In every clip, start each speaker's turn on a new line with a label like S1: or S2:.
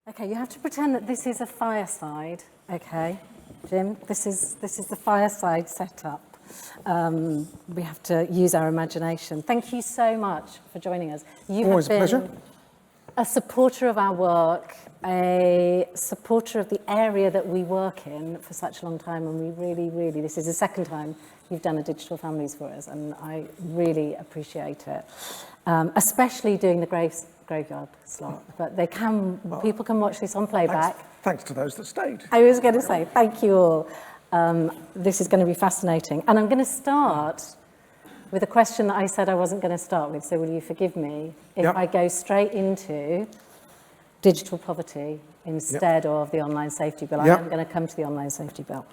S1: Okay, you have to pretend that this is a fireside, okay? Jim, this is the fireside setup. We have to use our imagination. Thank you so much for joining us. You
S2: Always
S1: have
S2: a pleasure.
S1: been a supporter of our work, a supporter of the area that we work in for such a long time, and we really, this is the second time you've done a Digital Families for us, and I really appreciate it. Especially doing the graveyard slot, but people can watch this on playback.
S2: Thanks to those that stayed.
S1: I was going to say, thank you all. This is going to be fascinating. And I'm going to start with a question that I said I wasn't going to start with, so will you forgive me if I go straight into digital poverty instead of the online safety bill? I am going to come to the online safety bill.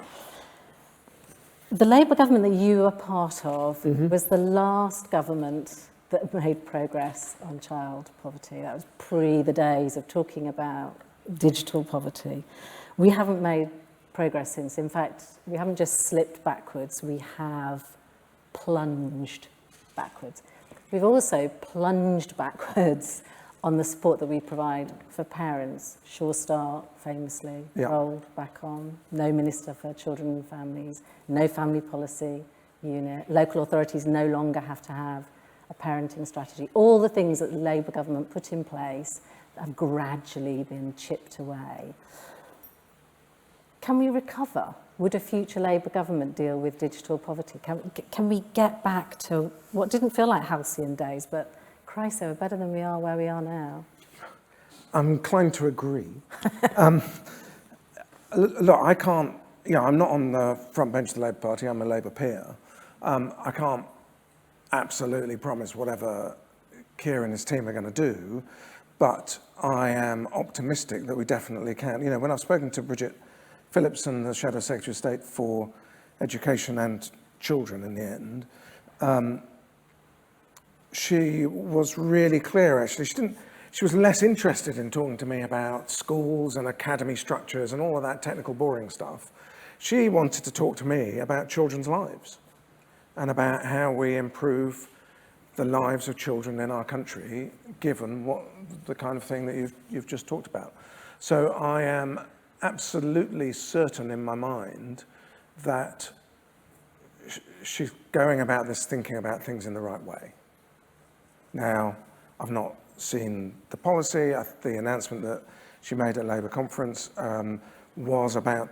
S1: The Labour government that you were part of was the last government that made progress on child poverty. That was pre the days of talking about digital poverty. We haven't made progress since. In fact, we haven't just slipped backwards, we have plunged backwards. We've also plunged backwards on the support that we provide for parents. Sure Start, famously, rolled back on. No Minister for Children and Families, no family policy unit. Local authorities no longer have to have a parenting strategy. All the things that the Labour government put in place have gradually been chipped away. Can we recover? Would a future Labour government deal with digital poverty? Can we get back to what didn't feel like halcyon days, but Christ, they were better than we are where we are now?
S2: I'm inclined to agree. Look, I can't, I'm not on the front bench of the Labour Party, I'm a Labour peer. I can't absolutely promise whatever Keir and his team are going to do, but I am optimistic that we definitely can. When I've spoken to Bridget Phillipson, the Shadow Secretary of State for Education and Children in the end, she was really clear, actually. She was less interested in talking to me about schools and academy structures and all of that technical boring stuff. She wanted to talk to me about children's lives and about how we improve the lives of children in our country, given the kind of thing that you've just talked about. So I am absolutely certain in my mind that she's going about this thinking about things in the right way. Now, I've not seen the policy. The announcement that she made at Labour conference was about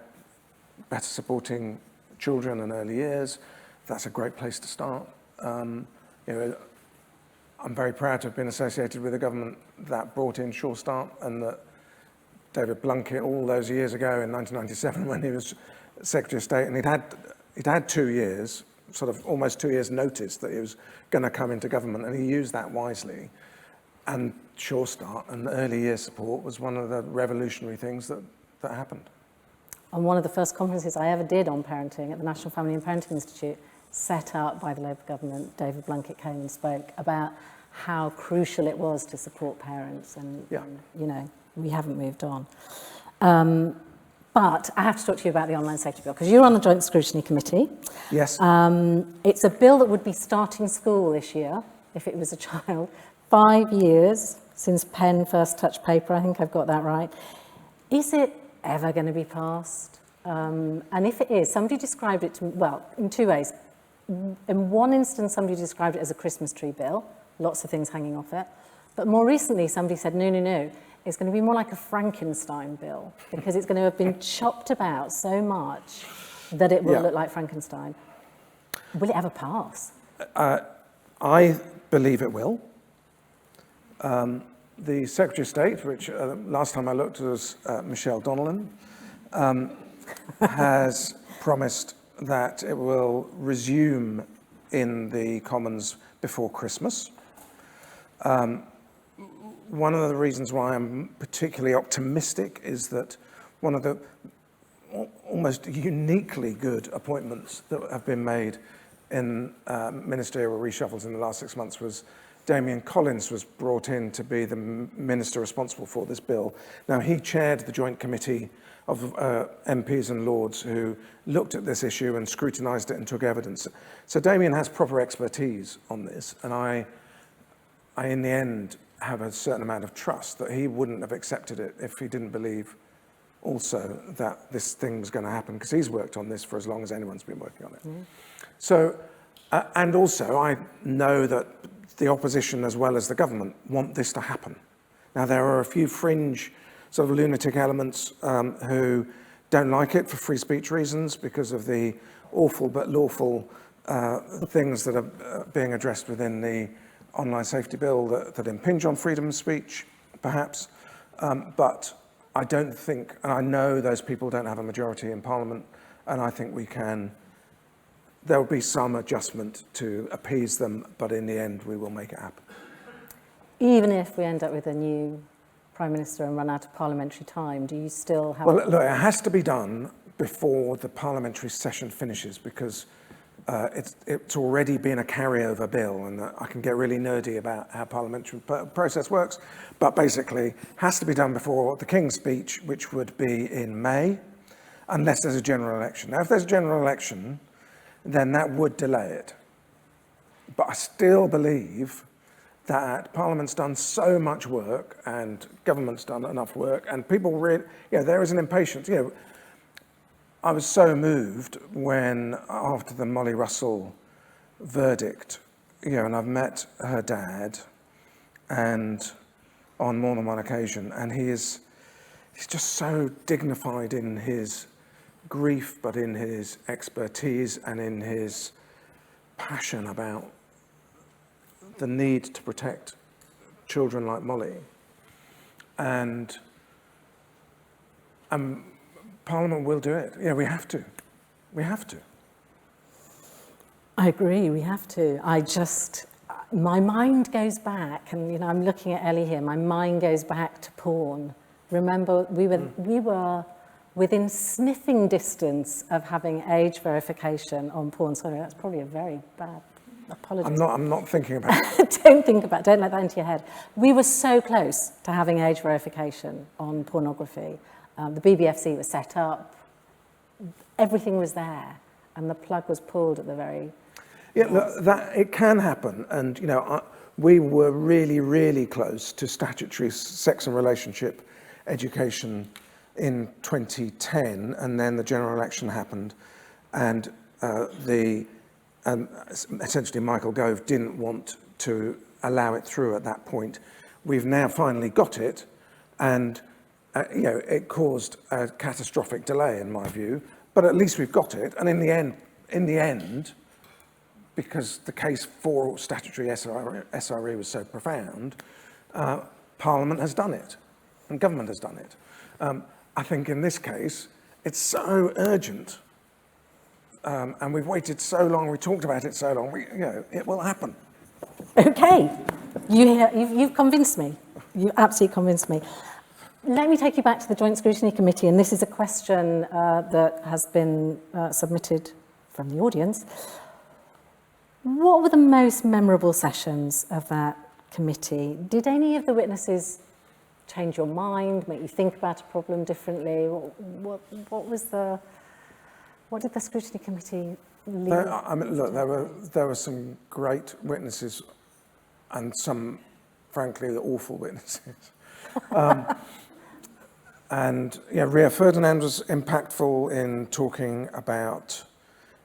S2: better supporting children in early years. That's a great place to start. I'm very proud to have been associated with a government that brought in Sure Start, and that David Blunkett, all those years ago in 1997 when he was Secretary of State, and he'd had 2 years, sort of almost 2 years notice that he was going to come into government, and he used that wisely. And Sure Start and early year support was one of the revolutionary things that happened.
S1: On one of the first conferences I ever did on parenting at the National Family and Parenting Institute, set up by the Labour government, David Blunkett came and spoke about how crucial it was to support parents, and we haven't moved on. But I have to talk to you about the online safety bill, because you're on the Joint Scrutiny Committee.
S2: Yes.
S1: It's a bill that would be starting school this year, if it was a child. 5 years since pen first touched paper, I think I've got that right. Is it ever going to be passed? And if it is, somebody described it to me, well, in two ways. In one instance, somebody described it as a Christmas tree bill, lots of things hanging off it. But more recently, somebody said, no, it's going to be more like a Frankenstein bill, because it's going to have been chopped about so much that it will look like Frankenstein. Will it ever pass?
S2: I believe it will. The Secretary of State, which last time I looked was Michelle Donnellan, has promised that it will resume in the Commons before Christmas. One of the reasons why I'm particularly optimistic is that one of the almost uniquely good appointments that have been made in ministerial reshuffles in the last 6 months was Damian Collins was brought in to be the minister responsible for this bill. Now, he chaired the joint committee of MPs and Lords who looked at this issue and scrutinised it and took evidence. So Damian has proper expertise on this, and I in the end have a certain amount of trust that he wouldn't have accepted it if he didn't believe also that this thing's going to happen, because he's worked on this for as long as anyone's been working on it. So, and also I know that the opposition as well as the government want this to happen. Now, there are a few fringe sort of lunatic elements who don't like it for free speech reasons because of the awful but lawful things that are being addressed within the online safety bill that impinge on freedom of speech, perhaps. But I don't think, and I know those people don't have a majority in Parliament, and I think there will be some adjustment to appease them, but in the end, we will make it happen.
S1: Even if we end up with a new Prime Minister and run out of parliamentary time, do you still have...
S2: Well, look, it has to be done before the parliamentary session finishes, because it's already been a carryover bill, and I can get really nerdy about how parliamentary process works, but basically has to be done before the King's speech, which would be in May, unless there's a general election. Now, if there's a general election, then that would delay it. But I still believe that Parliament's done so much work and government's done enough work, and people really, there is an impatience. I was so moved when, after the Molly Russell verdict, and I've met her dad, and on more than one occasion, and he's just so dignified in his grief, but in his expertise and in his passion about the need to protect children like Molly. And Parliament will do it. We have to. We have to.
S1: I agree, we have to. My mind goes back, and I'm looking at Ellie here, my mind goes back to porn. Remember, we were within sniffing distance of having age verification on porn. Sorry, that's probably a very bad apology.
S2: I'm not thinking about it.
S1: Don't let that into your head. We were so close to having age verification on pornography. The BBFC was set up, everything was there, and the plug was pulled at the very...
S2: Look, that it can happen, and we were really, really close to statutory sex and relationship education in 2010, and then the general election happened, and essentially Michael Gove didn't want to allow it through at that point. We've now finally got it, and it caused a catastrophic delay in my view, but at least we've got it. And in the end, because the case for statutory SRE was so profound, Parliament has done it, and government has done it. I think in this case, it's so urgent, and we've waited so long, we talked about it so long, it will happen.
S1: Okay, you've convinced me. You absolutely convinced me. Let me take you back to the Joint Scrutiny Committee, and this is a question that has been submitted from the audience. What were the most memorable sessions of that committee? Did any of the witnesses change your mind, make you think about a problem differently? What did the Scrutiny Committee leave?
S2: Look, there were some great witnesses, and some, frankly, awful witnesses. And Rio Ferdinand was impactful in talking about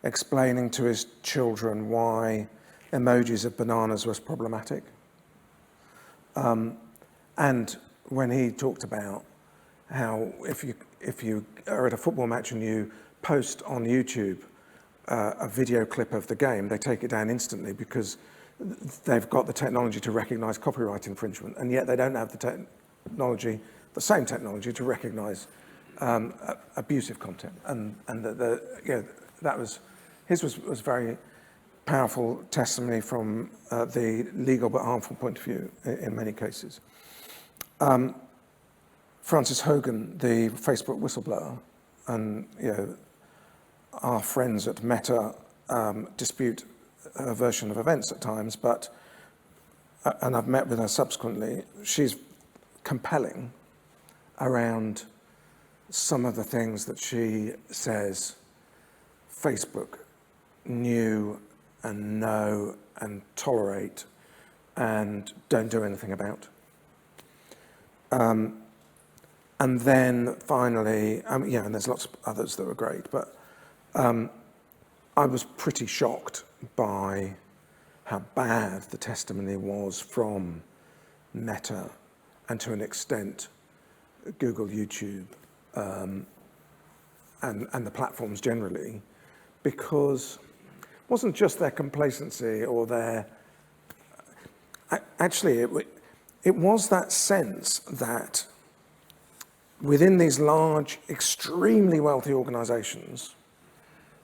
S2: explaining to his children why emojis of bananas was problematic. And when he talked about how if you are at a football match and you post on YouTube a video clip of the game, they take it down instantly because they've got the technology to recognize copyright infringement, and yet they don't have the same technology to recognize abusive content. And that was very powerful testimony from the legal but harmful point of view in many cases. Frances Hogan, the Facebook whistleblower, and our friends at Meta dispute her version of events at times, and I've met with her subsequently, she's compelling around some of the things that she says Facebook knew and know and tolerate and don't do anything about. And then finally, yeah, and there's lots of others that were great, but I was pretty shocked by how bad the testimony was from Meta and to an extent Google, YouTube, and the platforms generally, because it wasn't just their complacency or their, actually it was that sense that within these large, extremely wealthy organizations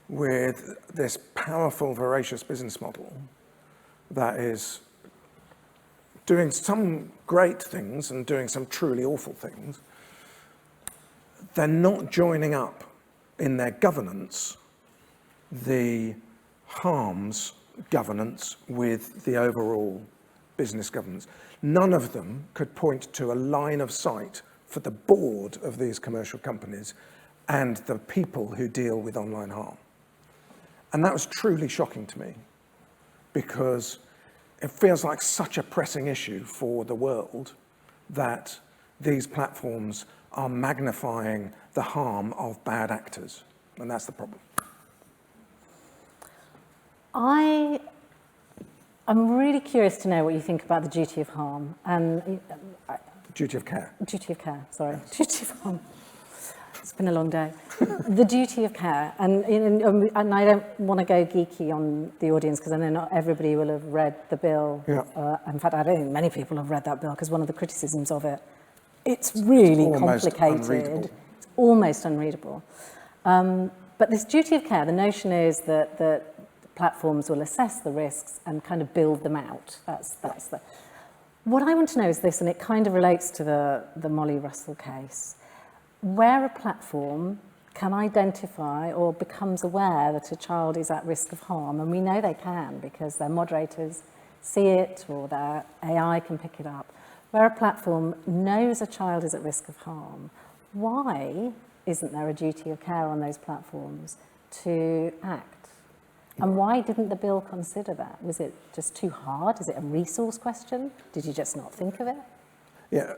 S2: with this powerful, voracious business model that is doing some great things and doing some truly awful things, they're not joining up in their governance the harms governance with the overall business governance. None of them could point to a line of sight for the board of these commercial companies and the people who deal with online harm. And that was truly shocking to me, because it feels like such a pressing issue for the world that these platforms are magnifying the harm of bad actors, and that's the problem.
S1: I'm really curious to know what you think about the duty of harm.
S2: Duty of care.
S1: Duty of care, sorry. Yes. Duty of harm. It's been a long day. The duty of care, and I don't want to go geeky on the audience because I know not everybody will have read the bill.
S2: Yeah.
S1: In fact, I don't think many people have read that bill, because one of the criticisms of it, it's really complicated.
S2: Unreadable.
S1: It's almost unreadable. But this duty of care, the notion is that platforms will assess the risks and kind of build them out. That's the. What I want to know is this, and it kind of relates to the Molly Russell case. Where a platform can identify or becomes aware that a child is at risk of harm, and we know they can because their moderators see it or their AI can pick it up, where a platform knows a child is at risk of harm, why isn't there a duty of care on those platforms to act? And why didn't the bill consider that? Was it just too hard? Is it a resource question? Did you just not think of it?
S2: Yeah,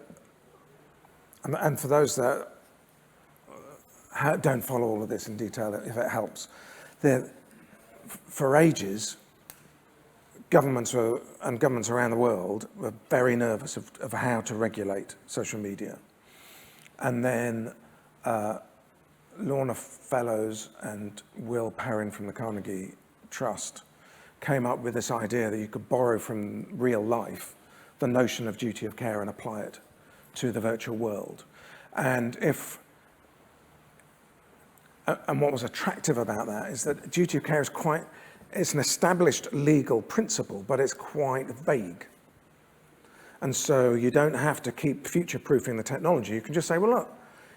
S2: and for those that don't follow all of this in detail, if it helps, for ages, governments around the world were very nervous of how to regulate social media. And then Lorna Fellows and Will Perrin from the Carnegie Trust came up with this idea that you could borrow from real life the notion of duty of care and apply it to the virtual world. And what was attractive about that is that duty of care is it's an established legal principle, but it's quite vague. And so you don't have to keep future-proofing the technology. You can just say, well, look,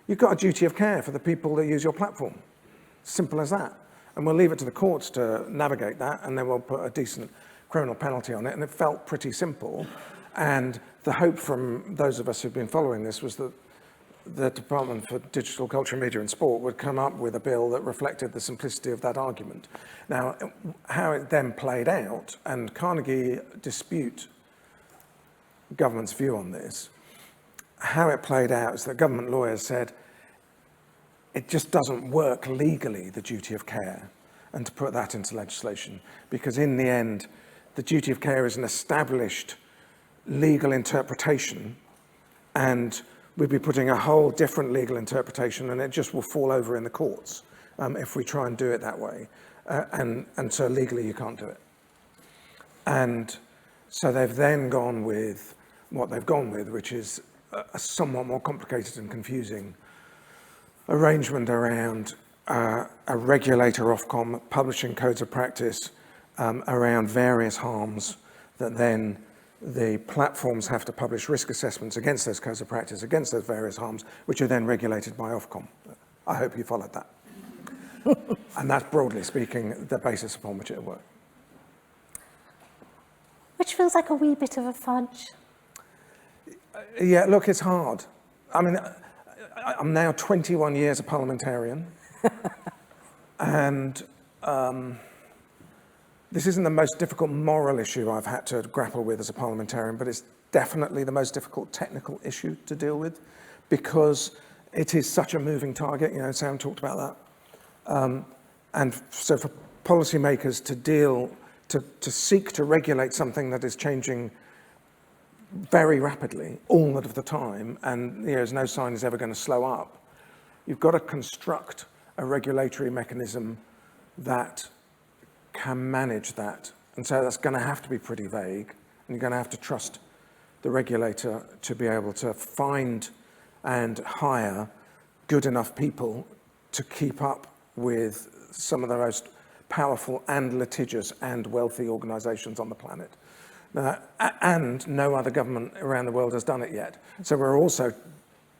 S2: you've got a duty of care for the people that use your platform. Simple as that. And we'll leave it to the courts to navigate that, and then we'll put a decent criminal penalty on it. And it felt pretty simple. And the hope from those of us who've been following this was that the Department for Digital Culture, Media and Sport would come up with a bill that reflected the simplicity of that argument. Now, how it then played out, and Carnegie dispute government's view on this, how it played out is that government lawyers said it just doesn't work legally, the duty of care, and to put that into legislation, because in the end, the duty of care is an established legal interpretation, and we'd be putting a whole different legal interpretation, and it just will fall over in the courts if we try and do it that way. And so legally you can't do it. And so they've then gone with what they've gone with, which is a somewhat more complicated and confusing arrangement around a regulator, Ofcom, publishing codes of practice around various harms that then the platforms have to publish risk assessments against those codes of practice, against those various harms, which are then regulated by Ofcom. I hope you followed that. And that's, broadly speaking, the basis upon which it'll work.
S1: Which feels like a wee bit of a fudge.
S2: Yeah, look, it's hard. I mean, I'm now 21 years a parliamentarian, and this isn't the most difficult moral issue I've had to grapple with as a parliamentarian, but it's definitely the most difficult technical issue to deal with because it is such a moving target. You know, Sam talked about that. And so for policymakers to seek to regulate something that is changing very rapidly all of the time, and there's no sign is ever going to slow up, you've got to construct a regulatory mechanism that can manage that. And so that's going to have to be pretty vague, and you're going to have to trust the regulator to be able to find and hire good enough people to keep up with some of the most powerful and litigious and wealthy organizations on the planet. And no other government around the world has done it yet. So we're also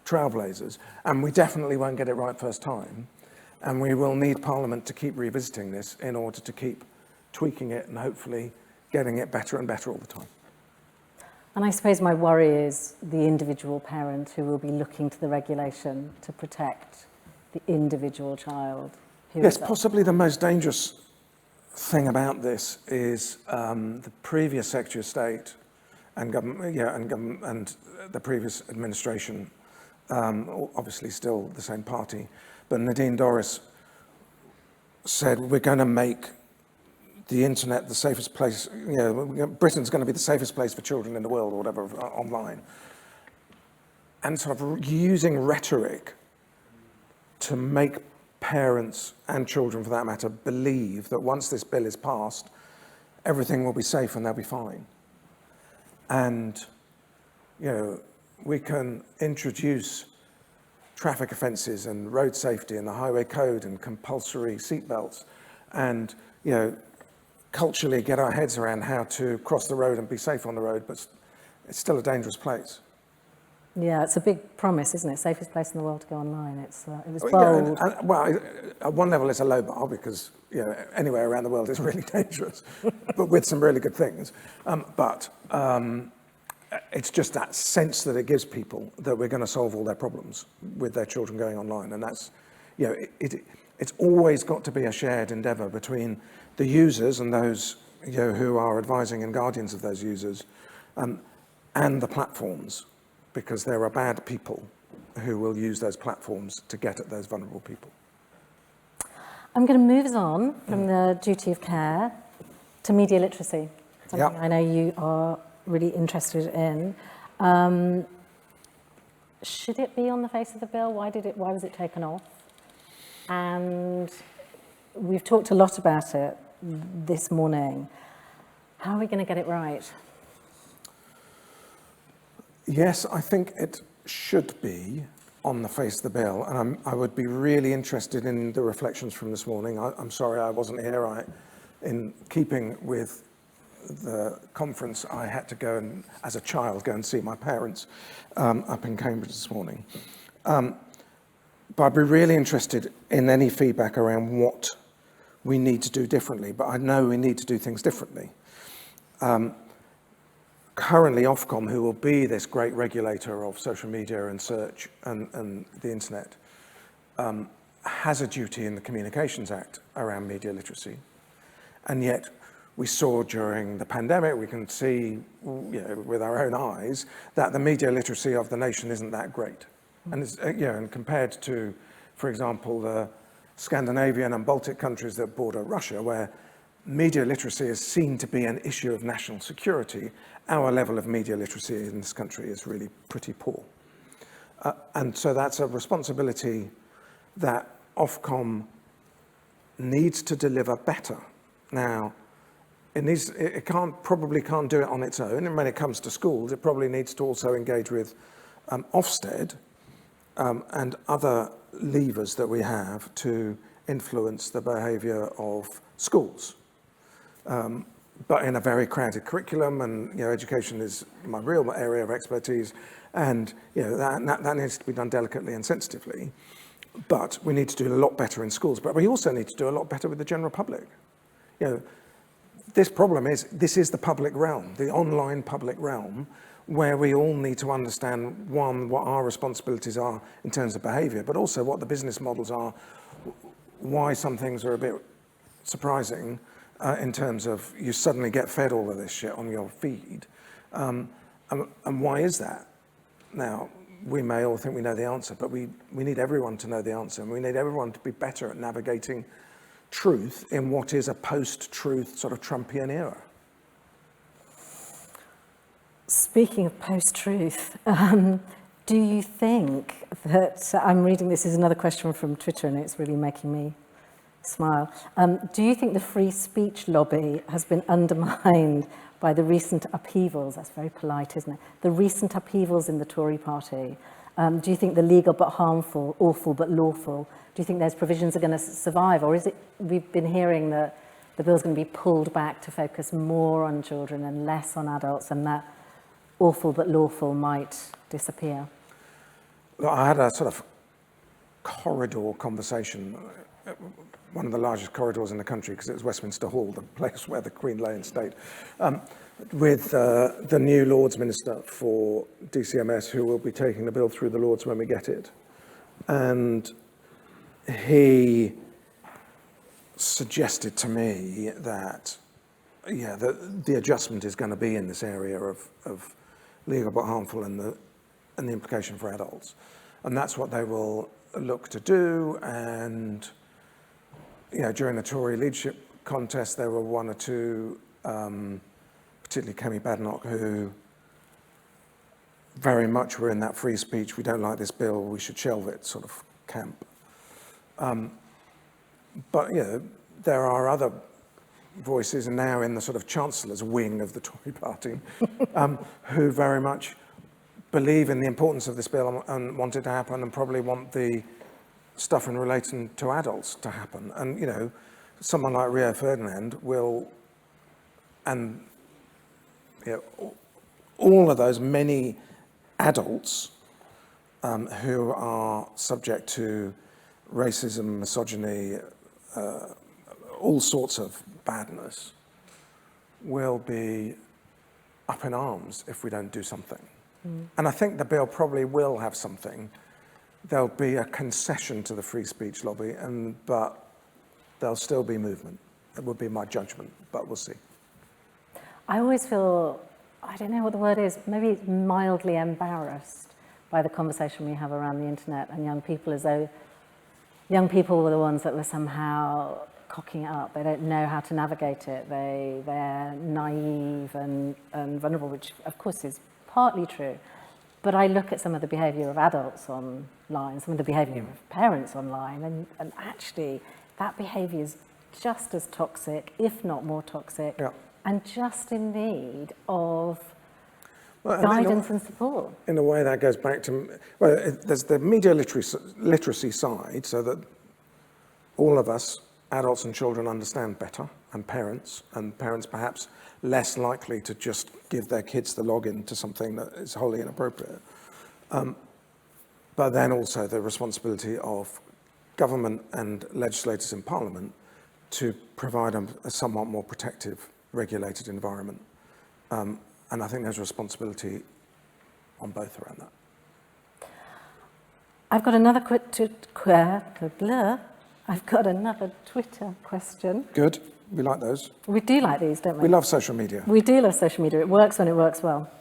S2: trailblazers, and we definitely won't get it right first time. And we will need Parliament to keep revisiting this in order to keep tweaking it and hopefully getting it better and better all the time.
S1: And I suppose my worry is the individual parent who will be looking to the regulation to protect the individual child.
S2: Yes, possibly the most dangerous thing about this is the previous Secretary of State and government, and the previous administration, obviously still the same party, but Nadine Dorries said we're going to make the internet the safest place. Britain's going to be the safest place for children in the world, or whatever, online, and sort of using rhetoric to make parents and children, for that matter, believe that once this bill is passed, everything will be safe and they'll be fine. And, we can introduce traffic offences and road safety and the highway code and compulsory seatbelts and, culturally get our heads around how to cross the road and be safe on the road, but it's still a dangerous place.
S1: Yeah, it's a big promise, isn't it? Safest place in the world to go online. It was bold.
S2: Yeah, well, at one level, it's a low bar because anywhere around the world is really dangerous, but with some really good things. But it's just that sense that it gives people that we're going to solve all their problems with their children going online, and that's, it's always got to be a shared endeavour between the users and those who are advising and guardians of those users, and the platforms, because there are bad people who will use those platforms to get at those vulnerable people.
S1: I'm going to move us on from the duty of care to media literacy, something I know you are really interested in. Should it be on the face of the bill? Why was it taken off? And we've talked a lot about it this morning. How are we going to get it right?
S2: Yes, I think it should be on the face of the bill, and I would be really interested in the reflections from this morning. I'm sorry I wasn't here. In keeping with the conference, I had to go and, as a child, go and see my parents up in Cambridge this morning. But I'd be really interested in any feedback around what we need to do differently, but I know we need to do things differently. Currently, Ofcom, who will be this great regulator of social media and search and the internet, has a duty in the Communications Act around media literacy. And yet, we saw during the pandemic, we can see with our own eyes, that the media literacy of the nation isn't that great. And, and compared to, for example, the Scandinavian and Baltic countries that border Russia, where media literacy is seen to be an issue of national security, our level of media literacy in this country is really pretty poor. And so that's a responsibility that Ofcom needs to deliver better. Now, it probably can't do it on its own, and when it comes to schools, it probably needs to also engage with Ofsted and other levers that we have to influence the behaviour of schools. But in a very crowded curriculum, and education is my real area of expertise, and that needs to be done delicately and sensitively. But we need to do a lot better in schools. But we also need to do a lot better with the general public. This is the public realm, the online public realm, where we all need to understand, one, what our responsibilities are in terms of behaviour, but also what the business models are, why some things are a bit surprising in terms of you suddenly get fed all of this shit on your feed, And why is that? Now, we may all think we know the answer, but we need everyone to know the answer, and we need everyone to be better at navigating truth in what is a post-truth sort of Trumpian era.
S1: Speaking of post-truth, do you think that, I'm reading, this is another question from Twitter and it's really making me smile. Do you think the free speech lobby has been undermined by the recent upheavals? That's very polite, isn't it? The recent upheavals in the Tory party. Do you think the legal but harmful, awful but lawful, do you think those provisions are going to survive? Or is it, we've been hearing that the bill's going to be pulled back to focus more on children and less on adults, and that awful but lawful might disappear?
S2: Look, I had a sort of corridor conversation, one of the largest corridors in the country, because it was Westminster Hall, the place where the Queen lay in state, with the new Lords Minister for DCMS, who will be taking the bill through the Lords when we get it. And he suggested to me that, yeah, the adjustment is going to be in this area of legal but harmful and the implication for adults. And that's what they will look to do. And you know, during the Tory leadership contest, there were one or two, particularly Kemi Badenoch, who very much were in that free speech, we don't like this bill, we should shelve it sort of camp. But you know, there are other voices now in the sort of Chancellor's wing of the Tory party who very much believe in the importance of this bill and want it to happen, and probably want the stuff in relating to adults to happen. And, you know, someone like Rio Ferdinand will, and you know, all of those many adults who are subject to racism, misogyny, all sorts of badness, will be up in arms if we don't do something. And I think the bill probably will have something. There'll be a concession to the free speech lobby, but there'll still be movement. It would be my judgment, but we'll see.
S1: I always feel, I don't know what the word is, maybe mildly embarrassed by the conversation we have around the internet and young people, as though young people were the ones that were somehow cocking it up. They don't know how to navigate it. They're naive and vulnerable, which of course is partly true. But I look at some of the behaviour of adults online, some of the behaviour of parents online, and actually that behaviour is just as toxic, if not more toxic,
S2: yeah,
S1: and just in need of guidance and support.
S2: In a way, that goes back to, well, there's the media literacy side, so that all of us, adults and children, understand better, and parents perhaps less likely to just give their kids the login to something that is wholly inappropriate. But then also the responsibility of government and legislators in Parliament to provide a somewhat more protective, regulated environment. And I think there's a responsibility on both around that.
S1: I've got another Twitter question.
S2: Good. We like those.
S1: We do like these, don't we?
S2: We love social media.
S1: We do love social media. It works when it works well.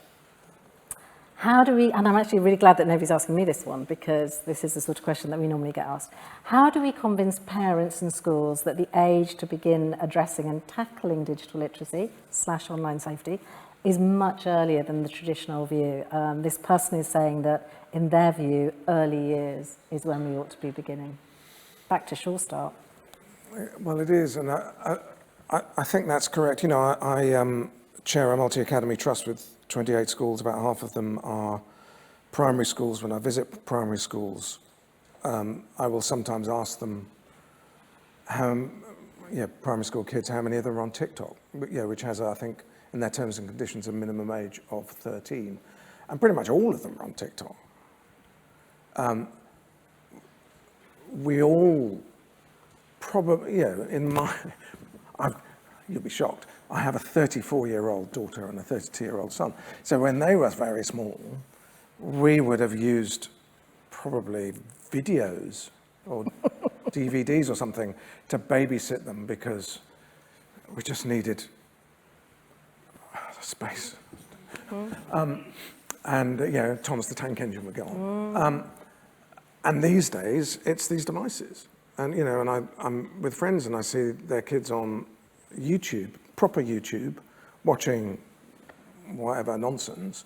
S1: How do we, and I'm actually really glad that nobody's asking me this one, because this is the sort of question that we normally get asked. How do we convince parents and schools that the age to begin addressing and tackling digital literacy / online safety is much earlier than the traditional view? This person is saying that, in their view, early years is when we ought to be beginning. Back to Sure Start.
S2: Well, it is, and I think that's correct. You know, I chair a multi-academy trust with 28 schools. About half of them are primary schools. When I visit primary schools, I will sometimes ask them, primary school kids, how many of them are on TikTok? Which has, I think, in their terms and conditions, a minimum age of 13. And pretty much all of them are on TikTok. We all probably, in my, you'll be shocked, I have a 34-year-old daughter and a 32-year-old son. So when they were very small, we would have used probably videos or DVDs or something to babysit them, because we just needed space And, Thomas the Tank Engine would go on. And these days, it's these devices. And, and I'm with friends and I see their kids on YouTube, proper YouTube, watching whatever nonsense.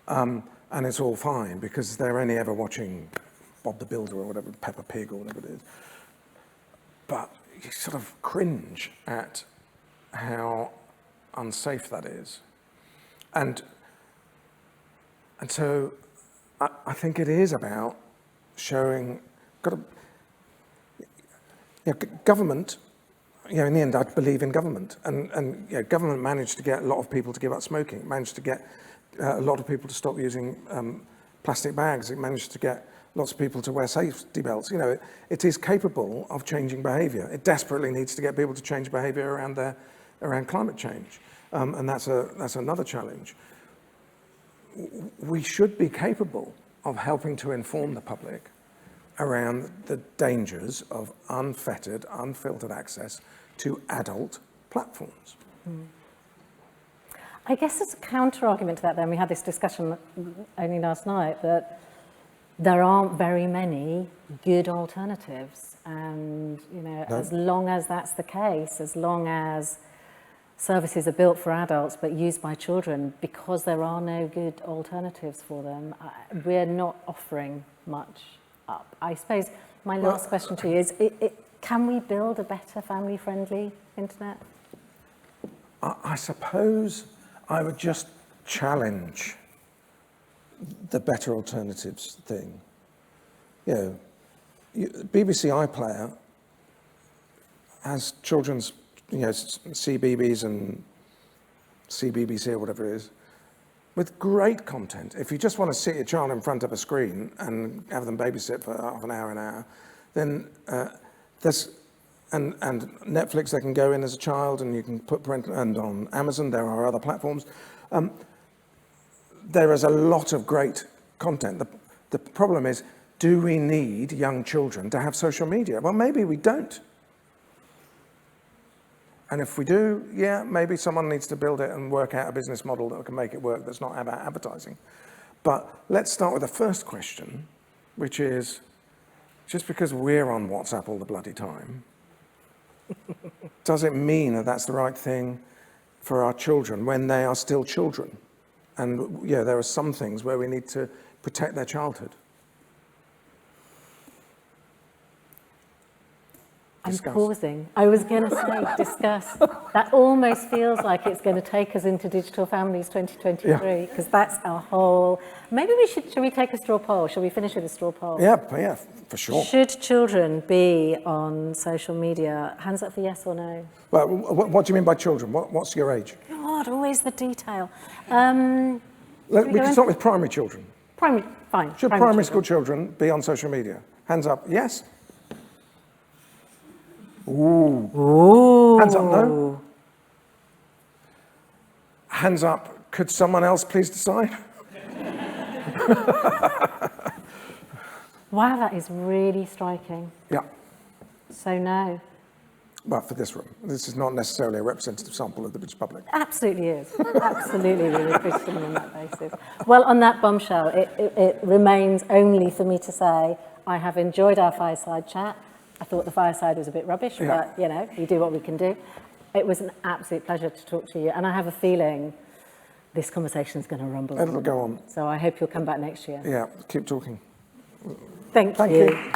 S2: And it's all fine because they're only ever watching Bob the Builder or whatever, Peppa Pig or whatever it is. But you sort of cringe at how unsafe that is. And so I think it is about showing, government, in the end, I believe in government. And government managed to get a lot of people to give up smoking, managed to get a lot of people to stop using plastic bags, it managed to get lots of people to wear safety belts. It is capable of changing behaviour. It desperately needs to get people to change behaviour around climate change. And that's another challenge. We should be capable of helping to inform the public around the dangers of unfettered, unfiltered access to adult platforms.
S1: I guess as a counter-argument to that then, we had this discussion only last night, that there aren't very many good alternatives. And, no. As long as that's the case, as long as services are built for adults but used by children, because there are no good alternatives for them, we're not offering much up. I suppose my last question to you is, can we build a better family-friendly internet?
S2: I suppose I would just challenge the better alternatives thing. BBC iPlayer has children's, CBeebies and CBBC or whatever it is, with great content. If you just want to sit your child in front of a screen and have them babysit for half an hour, then there's, and Netflix, they can go in as a child and you can put and on Amazon, there are other platforms. There is a lot of great content. The problem is, do we need young children to have social media? Well, maybe we don't. And if we do, maybe someone needs to build it and work out a business model that can make it work that's not about advertising. But let's start with the first question, which is, just because we're on WhatsApp all the bloody time, does it mean that that's the right thing for our children when they are still children? And there are some things where we need to protect their childhood. Discuss.
S1: I'm pausing. I was going to say discuss. That almost feels like it's going to take us into Digital Families 2023, because that's our whole... Maybe should we take a straw poll? Shall we finish with a straw poll?
S2: Yeah, for sure.
S1: Should children be on social media? Hands up for yes or no.
S2: Well, what do you mean by children? What's your age?
S1: God, always the detail.
S2: We can start with primary children.
S1: Primary, fine.
S2: Should primary school children be on social media? Hands up, yes? Ooh. Hands up, no? Hands up, could someone else please decide?
S1: Wow, that is really striking.
S2: Yeah.
S1: So no.
S2: Well, for this room. This is not necessarily a representative sample of the British public.
S1: Absolutely is. Absolutely really Christian on that basis. Well, on that bombshell, it remains only for me to say I have enjoyed our fireside chat. I thought the fireside was a bit rubbish, but, we do what we can do. It was an absolute pleasure to talk to you, and I have a feeling this conversation is going to rumble.
S2: It'll go on.
S1: So I hope you'll come back next year.
S2: Yeah, keep talking.
S1: Thank you.